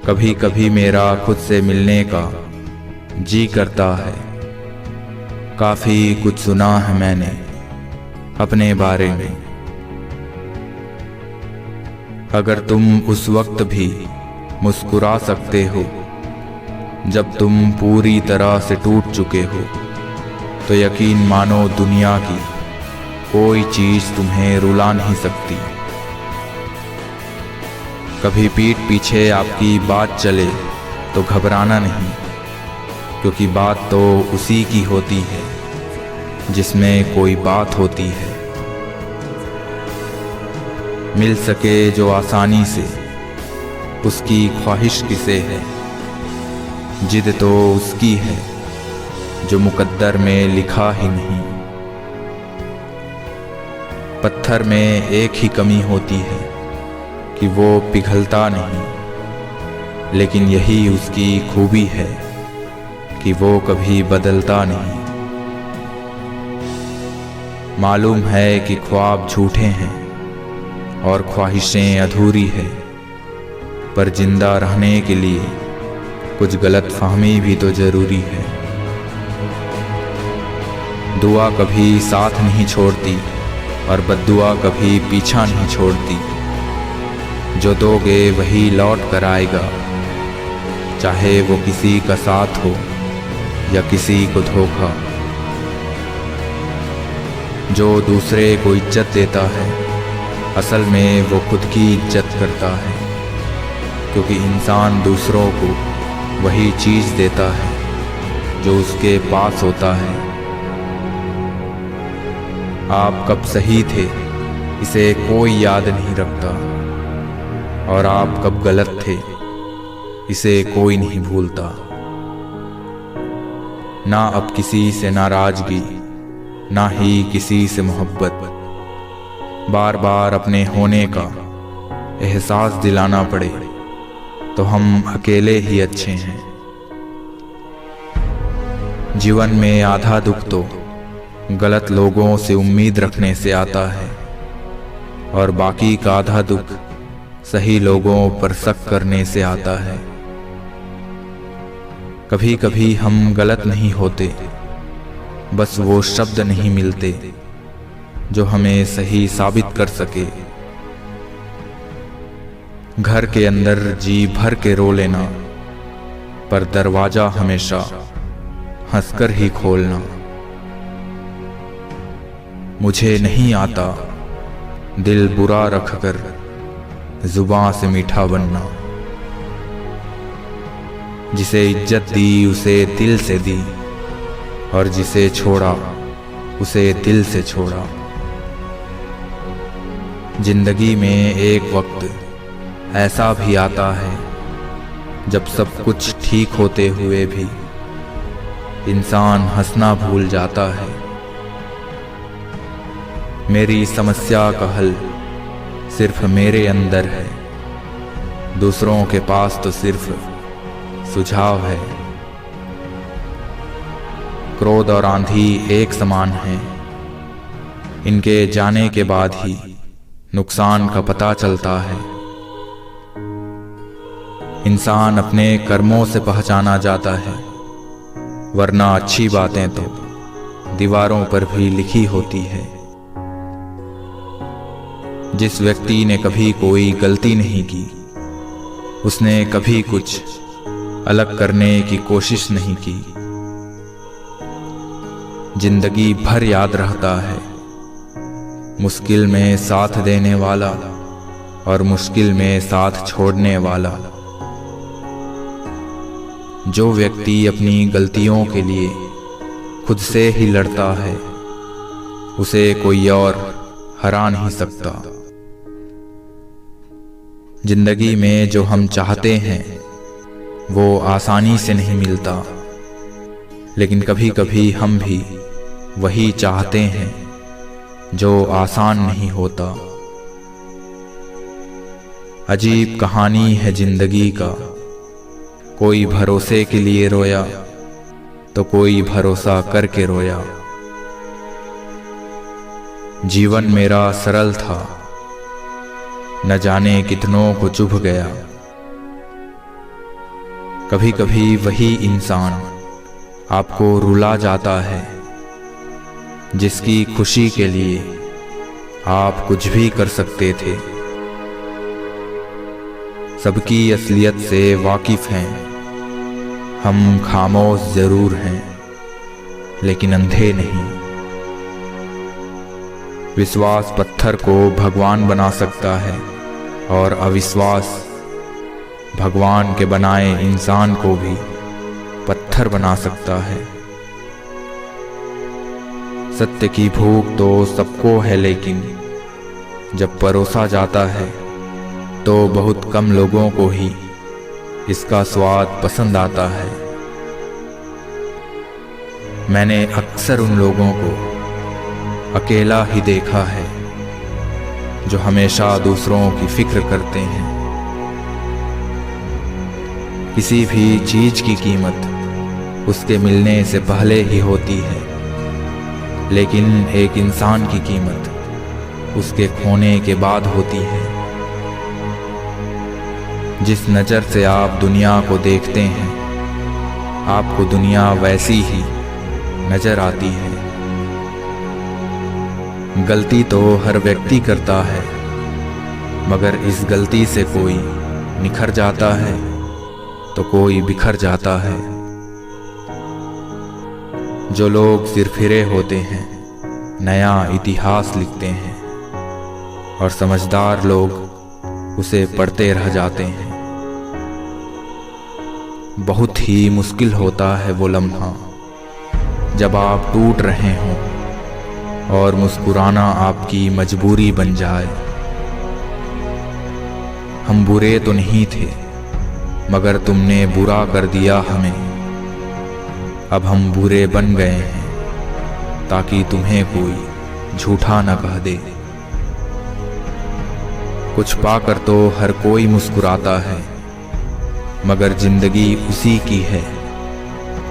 कभी कभी मेरा खुद से मिलने का जी करता है। काफ़ी कुछ सुना है मैंने अपने बारे में। अगर तुम उस वक्त भी मुस्कुरा सकते हो जब तुम पूरी तरह से टूट चुके हो, तो यकीन मानो दुनिया की कोई चीज़ तुम्हें रुला नहीं सकती। कभी पीठ पीछे आपकी बात चले तो घबराना नहीं, क्योंकि बात तो उसी की होती है जिसमें कोई बात होती है। मिल सके जो आसानी से उसकी ख्वाहिश किसे है, जिद तो उसकी है जो मुकद्दर में लिखा ही नहीं। पत्थर में एक ही कमी होती है कि वो पिघलता नहीं, लेकिन यही उसकी खूबी है कि वो कभी बदलता नहीं। मालूम है कि ख्वाब झूठे हैं और ख्वाहिशें अधूरी है, पर जिंदा रहने के लिए कुछ गलत फहमी भी तो जरूरी है। दुआ कभी साथ नहीं छोड़ती और बद्दुआ कभी पीछा नहीं छोड़ती। जो दोगे वही लौट कर आएगा, चाहे वो किसी का साथ हो या किसी को धोखा। जो दूसरे को इज्जत देता है, असल में वो खुद की इज्जत करता है, क्योंकि इंसान दूसरों को वही चीज़ देता है जो उसके पास होता है। आप कब सही थे इसे कोई याद नहीं रखता, और आप कब गलत थे इसे कोई नहीं भूलता। ना अब किसी से नाराजगी, ना ही किसी से मोहब्बत। बार बार अपने होने का एहसास दिलाना पड़े तो हम अकेले ही अच्छे हैं। जीवन में आधा दुख तो गलत लोगों से उम्मीद रखने से आता है, और बाकी का आधा दुख सही लोगों पर शक करने से आता है। कभी कभी हम गलत नहीं होते, बस वो शब्द नहीं मिलते जो हमें सही साबित कर सके। घर के अंदर जी भर के रो लेना, पर दरवाजा हमेशा हंसकर ही खोलना। मुझे नहीं आता दिल बुरा रखकर जुबां से मीठा बनना। जिसे इज्जत दी उसे दिल से दी, और जिसे छोड़ा उसे दिल से छोड़ा। जिंदगी में एक वक्त ऐसा भी आता है जब सब कुछ ठीक होते हुए भी इंसान हंसना भूल जाता है। मेरी समस्या का हल सिर्फ मेरे अंदर है, दूसरों के पास तो सिर्फ सुझाव है। क्रोध और आंधी एक समान हैं, इनके जाने के बाद ही नुकसान का पता चलता है। इंसान अपने कर्मों से पहचाना जाता है, वरना अच्छी बातें तो दीवारों पर भी लिखी होती है। जिस व्यक्ति ने कभी कोई गलती नहीं की, उसने कभी कुछ अलग करने की कोशिश नहीं की। जिंदगी भर याद रहता है मुश्किल में साथ देने वाला और मुश्किल में साथ छोड़ने वाला। जो व्यक्ति अपनी गलतियों के लिए खुद से ही लड़ता है, उसे कोई और हरा नहीं सकता। जिंदगी में जो हम चाहते हैं वो आसानी से नहीं मिलता, लेकिन कभी कभी हम भी वही चाहते हैं जो आसान नहीं होता। अजीब कहानी है जिंदगी का, कोई भरोसे के लिए रोया तो कोई भरोसा करके रोया। जीवन मेरा सरल था, न जाने कितनों को चुभ गया। कभी कभी वही इंसान आपको रुला जाता है जिसकी खुशी के लिए आप कुछ भी कर सकते थे। सबकी असलियत से वाकिफ हैं, हम खामोश जरूर हैं लेकिन अंधे नहीं। विश्वास पत्थर को भगवान बना सकता है और अविश्वास भगवान के बनाए इंसान को भी पत्थर बना सकता है। सत्य की भूख तो सबको है लेकिन जब परोसा जाता है तो बहुत कम लोगों को ही इसका स्वाद पसंद आता है। मैंने अक्सर उन लोगों को अकेला ही देखा है जो हमेशा दूसरों की फिक्र करते हैं। किसी भी चीज की कीमत उसके मिलने से पहले ही होती है, लेकिन एक इंसान की कीमत उसके खोने के बाद होती है। जिस नज़र से आप दुनिया को देखते हैं, आपको दुनिया वैसी ही नजर आती है। गलती तो हर व्यक्ति करता है, मगर इस गलती से कोई निखर जाता है तो कोई बिखर जाता है। जो लोग सिरफिरे होते हैं नया इतिहास लिखते हैं और समझदार लोग उसे पढ़ते रह जाते हैं। बहुत ही मुश्किल होता है वो लम्हा जब आप टूट रहे हों और मुस्कुराना आपकी मजबूरी बन जाए। हम बुरे तो नहीं थे मगर तुमने बुरा कर दिया हमें। अब हम बुरे बन गए हैं ताकि तुम्हें कोई झूठा न कह दे। कुछ पाकर तो हर कोई मुस्कुराता है, मगर जिंदगी उसी की है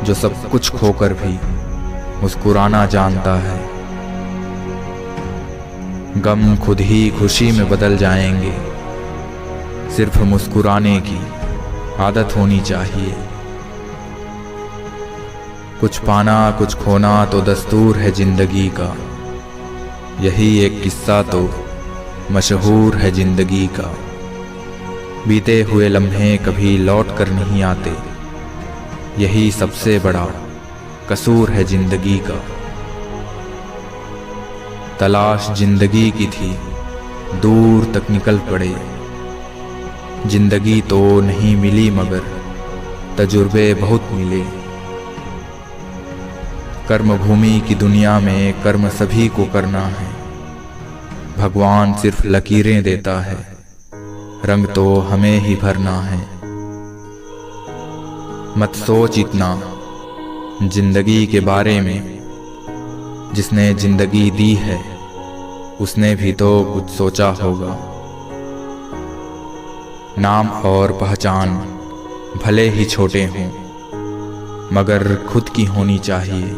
जो सब कुछ खोकर भी मुस्कुराना जानता है। गम खुद ही खुशी में बदल जाएंगे, सिर्फ मुस्कुराने की आदत होनी चाहिए। कुछ पाना कुछ खोना तो दस्तूर है जिंदगी का, यही एक किस्सा तो मशहूर है जिंदगी का। बीते हुए लम्हे कभी लौट कर नहीं आते, यही सबसे बड़ा कसूर है जिंदगी का। तलाश जिंदगी की थी, दूर तक निकल पड़े। जिंदगी तो नहीं मिली मगर तजुर्बे बहुत मिले। कर्म भूमि की दुनिया में कर्म सभी को करना है, भगवान सिर्फ लकीरें देता है, रंग तो हमें ही भरना है। मत सोच इतना जिंदगी के बारे में, जिसने जिंदगी दी है उसने भी तो कुछ सोचा होगा। नाम और पहचान भले ही छोटे हों मगर खुद की होनी चाहिए।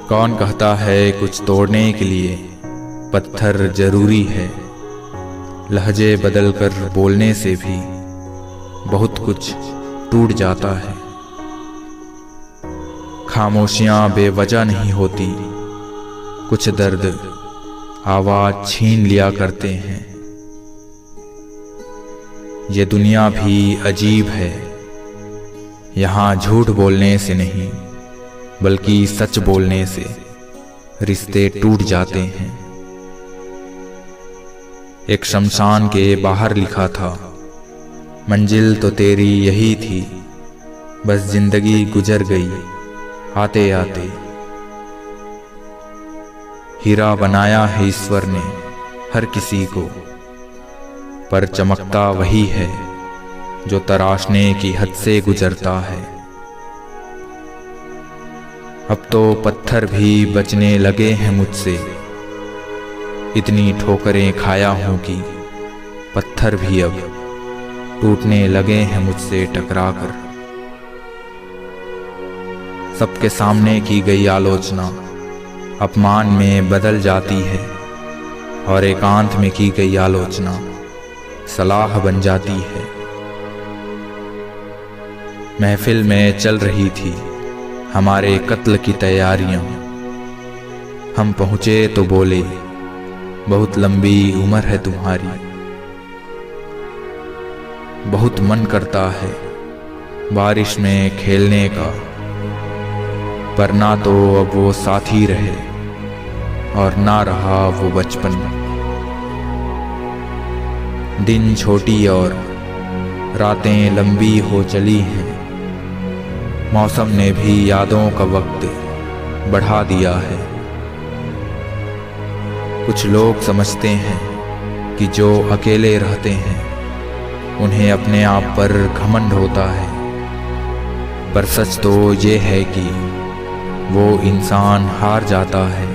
कौन कहता है कुछ तोड़ने के लिए पत्थर जरूरी है। लहजे बदल कर बोलने से भी बहुत कुछ टूट जाता है। खामोशियां बेवजह नहीं होती, कुछ दर्द आवाज छीन लिया करते हैं। ये दुनिया भी अजीब है, यहाँ झूठ बोलने से नहीं बल्कि सच बोलने से रिश्ते टूट जाते हैं। एक शमशान के बाहर लिखा था, मंजिल तो तेरी यही थी, बस जिंदगी गुजर गई आते आते। हीरा बनाया है ईश्वर ने हर किसी को, पर चमकता वही है जो तराशने की हद से गुजरता है। अब तो पत्थर भी बचने लगे हैं मुझसे, इतनी ठोकरें खाया हूं कि पत्थर भी अब टूटने लगे हैं मुझसे टकराकर। सबके सामने की गई आलोचना अपमान में बदल जाती है और एकांत में की गई आलोचना सलाह बन जाती है। महफिल में चल रही थी हमारे कत्ल की तैयारियां। हम पहुँचे तो बोले, बहुत लंबी उम्र है तुम्हारी। बहुत मन करता है बारिश में खेलने का, पर ना तो अब वो साथी रहे और ना रहा वो बचपन। दिन छोटी और रातें लंबी हो चली हैं। मौसम ने भी यादों का वक्त बढ़ा दिया है। कुछ लोग समझते हैं कि जो अकेले रहते हैं उन्हें अपने आप पर घमंड होता है, पर सच तो ये है कि वो इंसान हार जाता है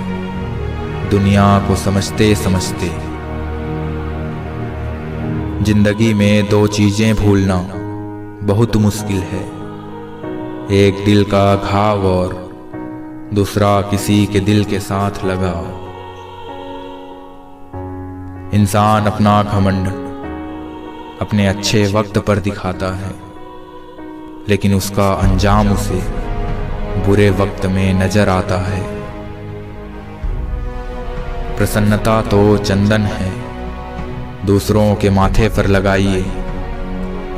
दुनिया को समझते समझते। जिंदगी में दो चीजें भूलना बहुत मुश्किल है, एक दिल का घाव और दूसरा किसी के दिल के साथ लगा। इंसान अपना घमंड अपने अच्छे वक्त पर दिखाता है, लेकिन उसका अंजाम उसे बुरे वक्त में नजर आता है। प्रसन्नता तो चंदन है, दूसरों के माथे पर लगाइए,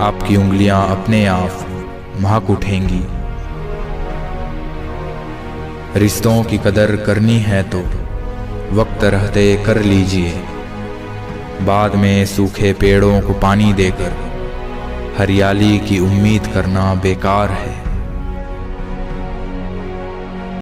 आपकी उंगलियां अपने आप महक उठेंगी। रिश्तों की कदर करनी है तो वक्त रहते कर लीजिए, बाद में सूखे पेड़ों को पानी देकर हरियाली की उम्मीद करना बेकार है।